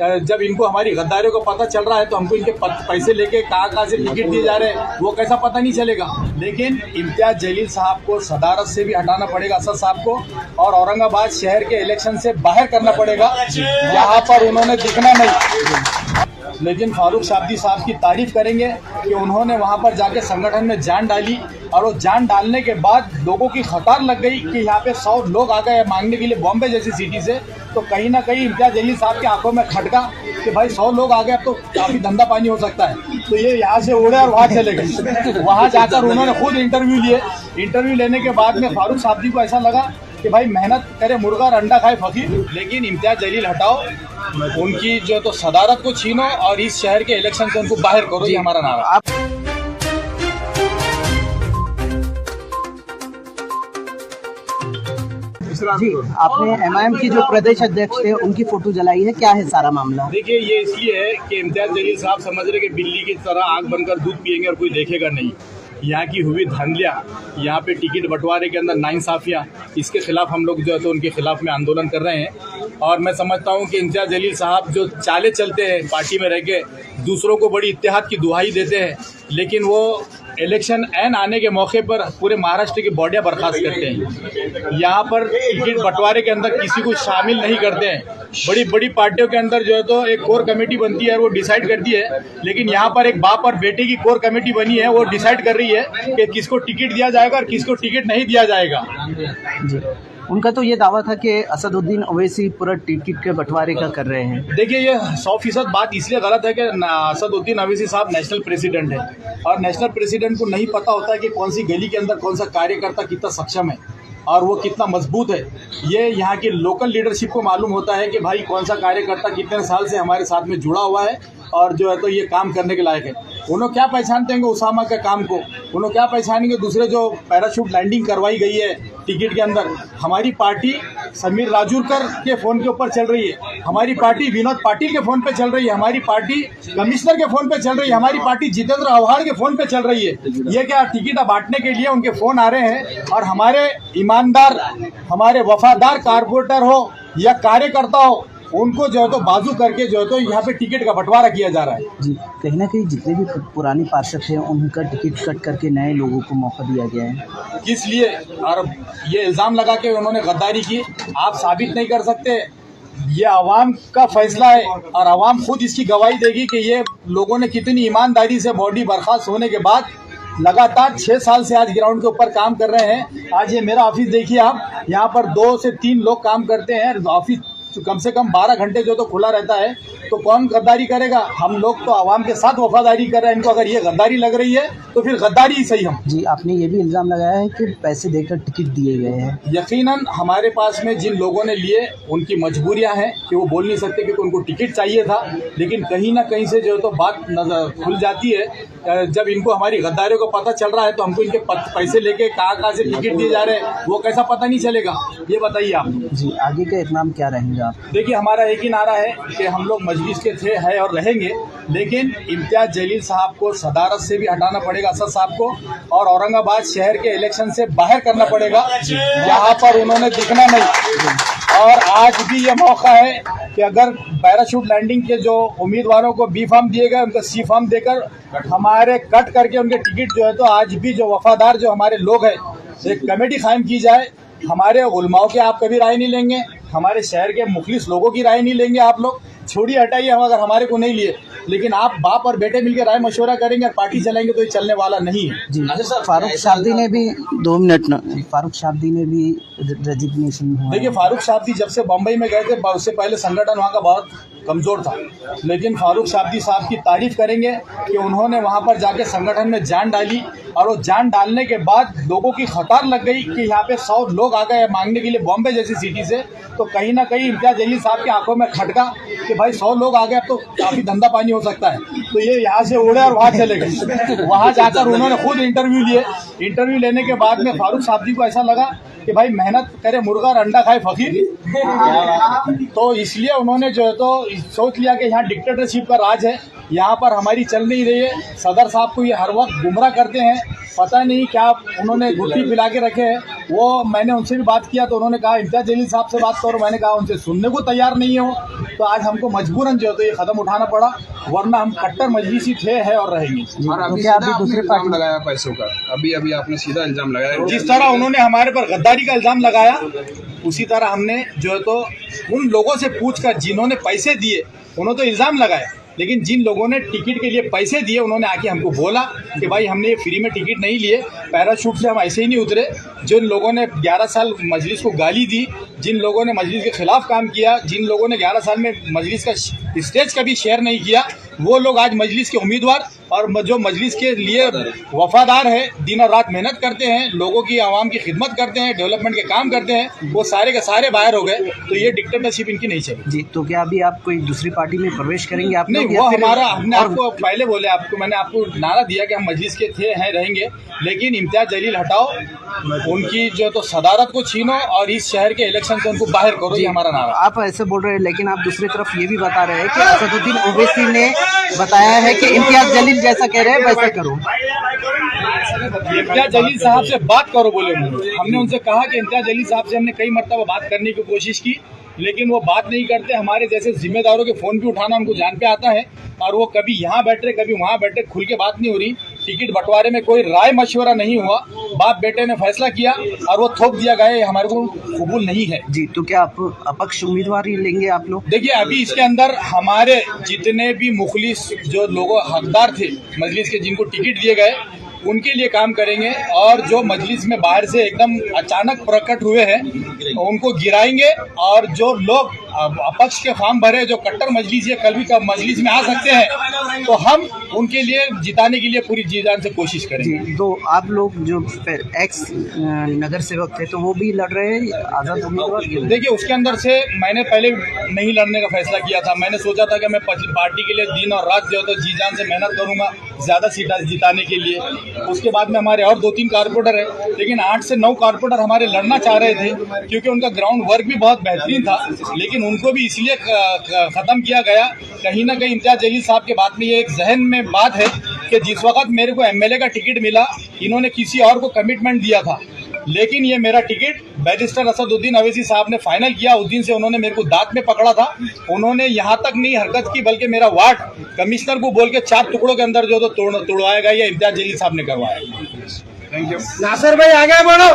जब इनको हमारी गद्दारियों का पता चल रहा है तो हमको इनके पैसे लेके कहाँ से टिकट दिए जा रहे हैं वो कैसा पता नहीं चलेगा। लेकिन इम्तियाज जलील साहब को सदारत से भी हटाना पड़ेगा, असद साहब को, और औरंगाबाद शहर के इलेक्शन से बाहर करना पड़ेगा। यहाँ पर उन्होंने दिखना नहीं। लेकिन फारूक शाब्दी साहब की तारीफ करेंगे कि उन्होंने वहां पर जाके संगठन में जान डाली, और वो जान डालने के बाद लोगों की कतार लग गई कि यहाँ पे 100 लोग आ गए मांगने के लिए बॉम्बे जैसी सिटी से। तो कहीं ना कहीं इम्तियाज जलील साहब की आंखों में खटका कि भाई 100 लोग आ गए, अब तो काफ़ी धंधा पानी हो सकता है। तो ये यहाँ से उड़े और वहाँ चले गए। वहाँ जाकर उन्होंने खुद इंटरव्यू लिए। इंटरव्यू लेने के बाद में फारूक शाब्दी को ऐसा लगा कि भाई मेहनत करे मुर्गा और अंडा खाए फकीर। लेकिन इम्तियाज जलील हटाओ, उनकी जो तो सदारत को छीनो और इस शहर के इलेक्शन से उनको बाहर करो, ये हमारा नारा। जी, आपने एमआईएम की जो प्रदेश अध्यक्ष थे उनकी फोटो जलाई है, क्या है सारा मामला? देखिए, ये इसलिए है कि इम्तियाज जलील साहब समझ रहे कि बिल्ली की तरह आंख बनकर दूध पिएंगे और कोई देखेगा नहीं। यहाँ की हुई धांधलियाँ, यहाँ पे टिकट बंटवारे के अंदर नाइंसाफियाँ, इसके खिलाफ हम लोग जो है तो उनके खिलाफ में आंदोलन कर रहे हैं। और मैं समझता हूँ कि इम्तियाज जलील साहब जो चाले चलते हैं पार्टी में रह के, दूसरों को बड़ी इत्तेहाद की दुहाई देते हैं, लेकिन वो इलेक्शन एन आने के मौके पर पूरे महाराष्ट्र की बॉडियाँ बर्खास्त करते हैं। यहाँ पर टिकट बंटवारे के अंदर किसी को शामिल नहीं करते हैं। बड़ी बड़ी पार्टियों के अंदर जो है तो एक कोर कमेटी बनती है, वो डिसाइड करती है, लेकिन यहाँ पर एक बाप और बेटे की कोर कमेटी बनी है, वो डिसाइड कर रही है कि किसको टिकट दिया जाएगा और किसको टिकट नहीं दिया जाएगा। जी, उनका तो ये दावा था कि असदुद्दीन ओवैसी पूरा टिकट के बंटवारे का कर रहे हैं। देखिए, ये 100% बात इसलिए गलत है कि असदुद्दीन ओवैसी साहब नेशनल प्रेसिडेंट है, और नेशनल प्रेसिडेंट को नहीं पता होता है कि कौन सी गली के अंदर कौन सा कार्यकर्ता कितना सक्षम है और वो कितना मजबूत है। ये यहाँ की लोकल लीडरशिप को मालूम होता है कि भाई कौन सा कार्यकर्ता कितने साल से हमारे साथ में जुड़ा हुआ है और जो है तो ये काम करने के लायक है। उन्होंने क्या पहचानते हैं उसामा के काम को, उन्होंने क्या पहचानेंगे दूसरे जो पैराशूट लैंडिंग करवाई गई है टिकट के अंदर। हमारी पार्टी समीर राजूरकर के फ़ोन के ऊपर चल रही है, हमारी पार्टी विनोद पाटिल के फ़ोन पे चल रही है, हमारी पार्टी कमिश्नर के फ़ोन पे चल रही है, हमारी पार्टी जितेंद्र आव्हाड के फ़ोन पे चल रही है। ये क्या टिकट बांटने के लिए उनके फ़ोन आ रहे हैं, और हमारे ईमानदार, हमारे वफादार कारपोरेटर हो या कार्यकर्ता हो, उनको जो है तो बाजू करके जो है तो यहाँ पे टिकट का बंटवारा किया जा रहा है। जी, कहीं ना कहीं जितने भी पुराने पार्षद थे उनका टिकट कट करके नए लोगों को मौका दिया गया है। किस लिए? और ये इल्ज़ाम लगा के उन्होंने गद्दारी की, आप साबित नहीं कर सकते। ये आवाम का फैसला है और आवाम खुद इसकी गवाही देगी कि ये लोगों ने कितनी ईमानदारी से बॉडी बर्खास्त होने के बाद लगातार 6 साल से आज ग्राउंड के ऊपर काम कर रहे हैं। आज ये मेरा ऑफिस देखिए आप, यहाँ पर 2 से 3 लोग काम करते हैं, ऑफिस कम से कम 12 घंटे जो तो खुला रहता है। तो कौन गद्दारी करेगा? हम लोग तो आवाम के साथ वफादारी कर रहे हैं। इनको अगर ये गद्दारी लग रही है तो फिर गद्दारी ही सही। हम जी, आपने ये भी इल्ज़ाम लगाया है कि पैसे देकर टिकट दिए गए हैं। यकीनन हमारे पास में जिन लोगों ने लिए उनकी मजबूरियां हैं कि वो बोल नहीं सकते कि उनको टिकट चाहिए था, लेकिन कहीं ना कहीं से जो तो बात नजर खुल जाती है। जब इनको हमारी गद्दारियों का पता चल रहा है तो हमको इनके पैसे लेके कहाँ से टिकट दिए जा रहे हैं वो कैसा पता नहीं चलेगा, ये बताइए आप। जी, आगे का इकदाम क्या रहेगा? देखिए, हमारा एक ही नारा है कि हम लोग मजलिस के थे, है और रहेंगे, लेकिन इम्तियाज जलील साहब को सदारत से भी हटाना पड़ेगा, असद साहब को, और औरंगाबाद शहर के इलेक्शन से बाहर करना पड़ेगा। यहाँ पर उन्होंने दिखना नहीं। और आज भी ये मौका है कि अगर पैराशूट लैंडिंग के जो उम्मीदवारों को बी फॉर्म दिए गए उनको सी फॉर्म देकर हमारे कट करके उनके टिकट जो है तो आज भी जो वफादार जो हमारे लोग हैं, एक कमेटी कायम की जाए। हमारे उलमाओं के आप कभी राय नहीं लेंगे, हमारे शहर के मुखलिस लोगों की राय नहीं लेंगे आप लोग, छोड़िए हटाइए, हम अगर हमारे को नहीं लिए, लेकिन आप बाप और बेटे मिलकर राय मशवरा करेंगे और पार्टी चलाएंगे तो ये चलने वाला नहीं है। जी, फारूक शाब्दी ने भी 2 मिनट ना, फारूक शाब्दी ने भी रेजिग्नेशन हुआ। देखिए, फारूक शाब्दी जब से बम्बई में गए थे उससे पहले संगठन वहाँ का बहुत कमज़ोर था, लेकिन फारूक शाब्दी साहब की तारीफ करेंगे कि उन्होंने वहाँ पर जाके संगठन में जान डाली, और वो जान डालने के बाद लोगों की कतार लग गई कि यहाँ पे 100 लोग आ गए मांगने के लिए बॉम्बे जैसी सिटी से। तो कहीं ना कहीं इम्तियाज जलील साहब की आंखों में खटका कि भाई 100 लोग आ गए, अब तो काफ़ी धंधा पानी हो सकता है। तो ये यहाँ से उड़े और वहाँ चले गए। वहाँ जाकर उन्होंने खुद इंटरव्यू लिए। इंटरव्यू लेने के बाद में फारूक शाब्दी को ऐसा लगा कि भाई मेहनत करे मुर्गा और अंडा खाए फकीर। तो इसलिए उन्होंने जो है तो सोच लिया कि यहाँ डिक्टेटरशिप का राज है, यहाँ पर हमारी चल नहीं रही है। सदर साहब को ये हर वक्त गुमराह करते हैं पता नहीं क्या उन्होंने गुट्टी पिला के रखे हैं। वो मैंने उनसे भी बात किया तो उन्होंने कहा इम्तियाज जलील साहब से बात करो। मैंने कहा उनसे सुनने को तैयार नहीं हो, तो आज हमको मजबूरन जो है तो ये कदम उठाना पड़ा, वरना हम कट्टर मजलिसी थे, है और रहेंगे। और अभी क्या सीधा अभी दूसरे आपने इल्जाम लगाया पैसों का, अभी आपने सीधा इल्जाम लगाया। जिस तरह उन्होंने हमारे पर गद्दारी का इल्जाम लगाया, उसी तरह हमने जो है तो उन लोगों से पूछकर जिन्होंने पैसे दिए उन्होंने तो इल्जाम लगाया, लेकिन जिन लोगों ने टिकट के लिए पैसे दिए उन्होंने आके हमको बोला कि भाई हमने ये फ्री में टिकट नहीं लिए, पैराशूट से हम ऐसे ही नहीं उतरे। जिन लोगों ने 11 साल मजलिस को गाली दी, जिन लोगों ने मजलिस के खिलाफ काम किया, जिन लोगों ने 11 साल में मजलिस का स्टेज का भी शेयर नहीं किया, वो लोग आज मजलिस के उम्मीदवार और जो मजलिस के लिए वफादार है, दिन और रात मेहनत करते हैं, लोगों की आवाम की खिदमत करते हैं, डेवलपमेंट के काम करते हैं, वो सारे के सारे बाहर हो गए। तो ये डिक्टेटरशिप इनकी नहीं चली जी। तो क्या अभी आप कोई दूसरी पार्टी में प्रवेश करेंगे आप नहीं, लोग, वो या फिर हमारा हमने और आपको पहले बोले, मैंने आपको नारा दिया कि हम मजलिस के थे, हैं, रहेंगे, लेकिन इम्तियाज जलील हटाओ, उनकी जो तो सदारत को छीनो और इस शहर के इलेक्शन से उनको बाहर करो, ये हमारा नारा। आप ऐसे बोल रहे हैं, लेकिन आप दूसरी तरफ ये भी बता रहे हैं कि असदुद्दीन ओवैसी ने बताया है कि इम्तियाज जलील जैसा कह रहे हैं वैसा करो। इम्तियाज जलील साहब से बात करो बोले हमने उनसे कहा कि इम्तियाज जलील साहब से हमने कई मरतबा बात करने की कोशिश की, लेकिन वो बात नहीं करते। हमारे जैसे जिम्मेदारों के फ़ोन भी उठाना उनको जान पे आता है, और वो कभी यहाँ बैठ रहे कभी वहाँ बैठ रहे, खुल के बात नहीं हो रही। टिकट बंटवारे में कोई राय मशवरा नहीं हुआ, बाप बेटे ने फैसला किया और वो थोप दिया गया, ये हमारे को कबूल नहीं है। जी। तो क्या आप अपक्ष उम्मीदवार ही लेंगे आप लोग? देखिए, अभी इसके अंदर हमारे जितने भी मुखलिस जो लोगों हकदार थे मजलिस के, जिनको टिकट दिए गए, उनके लिए काम करेंगे, और जो मजलिस में बाहर से एकदम अचानक प्रकट हुए हैं उनको गिराएंगे, और जो लोग अपक्ष के फॉर्म भरे, जो कट्टर मजलिस या कल भी मजलिस में आ सकते हैं, तो हम उनके लिए जिताने के लिए पूरी जी जान से कोशिश करेंगे। जी। तो आप लोग जो एक्स नगर सेवक थे तो वो भी लड़ रहे हैं आज़ाद उम्मीदवार? देखिए, उसके अंदर से मैंने पहले नहीं लड़ने का फैसला किया था। मैंने सोचा था कि मैं पार्टी के लिए दिन और रात जो है तो जी जान से मेहनत करूंगा ज़्यादा सीटें जिताने के लिए। उसके बाद में हमारे और 2-3 कारपोरेटर हैं, लेकिन 8 से 9 कारपोरेटर हमारे लड़ना चाह रहे थे क्योंकि उनका ग्राउंड वर्क भी बहुत बेहतरीन था, लेकिन उनको भी इसलिए ख़त्म किया गया। कहीं ना कहीं इम्तियाज जलील साहब के बात में ये एक जहन में बात है कि जिस वक्त मेरे को एमएलए का टिकट मिला, इन्होंने किसी और को कमिटमेंट दिया था, लेकिन ये मेरा टिकट बैरिस्टर असदुद्दीन ओवैसी साहब ने फाइनल किया। उस दिन से उन्होंने मेरे को दांत में पकड़ा था। उन्होंने यहाँ तक नहीं हरकत की, बल्कि मेरा वार्ड कमिश्नर को बोल के 4 टुकड़ों के अंदर जो तो तोड़वाया गया, ये इम्तियाज जलील साहब ने करवाया। Thank you. नासिर भाई आगे बढ़ो।